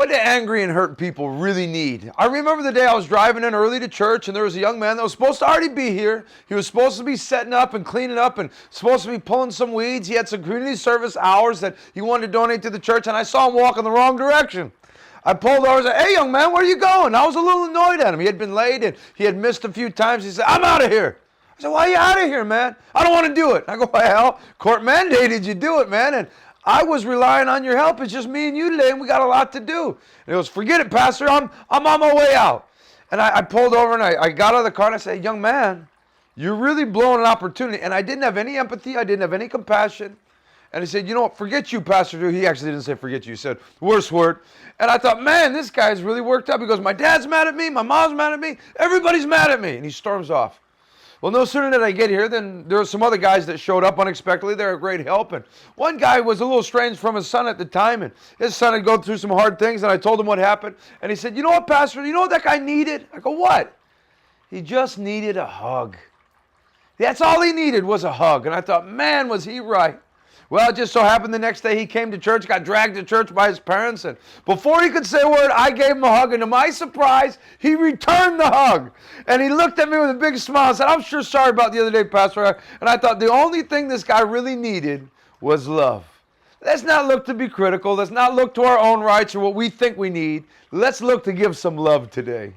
What do angry and hurt people really need? I remember the day I was driving in early to church and there was a young man that was supposed to already be here. He was supposed to be setting up and cleaning up and supposed to be pulling some weeds. He had some community service hours that he wanted to donate to the church, and I saw him walk in the wrong direction. I pulled over and said, "Hey, young man, where are you going?" I was a little annoyed at him. He had been late and he had missed a few times. He said, "I'm out of here." I said, "Why are you out of here, man?" "I don't want to do it." I go, "Well, court mandated you do it, man. And I was relying on your help. It's just me and you today, and we got a lot to do." And he goes, "Forget it, Pastor. I'm on my way out." And I pulled over and I got out of the car and I said, "Young man, you're really blowing an opportunity." And I didn't have any empathy. I didn't have any compassion. And he said, "You know what, forget you, Pastor." He actually didn't say forget you. He said, worse word. And I thought, man, this guy's really worked up. He goes, "My dad's mad at me. My mom's mad at me. Everybody's mad at me." And he storms off. Well, no sooner did I get here than there were some other guys that showed up unexpectedly. They were a great help. And one guy was a little estranged from his son at the time. And his son had gone through some hard things. And I told him what happened. And he said, "You know what, Pastor? You know what that guy needed?" I go, "What?" "He just needed a hug." That's all he needed was a hug. And I thought, man, was he right. Well, it just so happened the next day he came to church, got dragged to church by his parents, and before he could say a word, I gave him a hug, and to my surprise, he returned the hug. And he looked at me with a big smile and said, "I'm sure sorry about the other day, Pastor." And I thought the only thing this guy really needed was love. Let's not look to be critical. Let's not look to our own rights or what we think we need. Let's look to give some love today.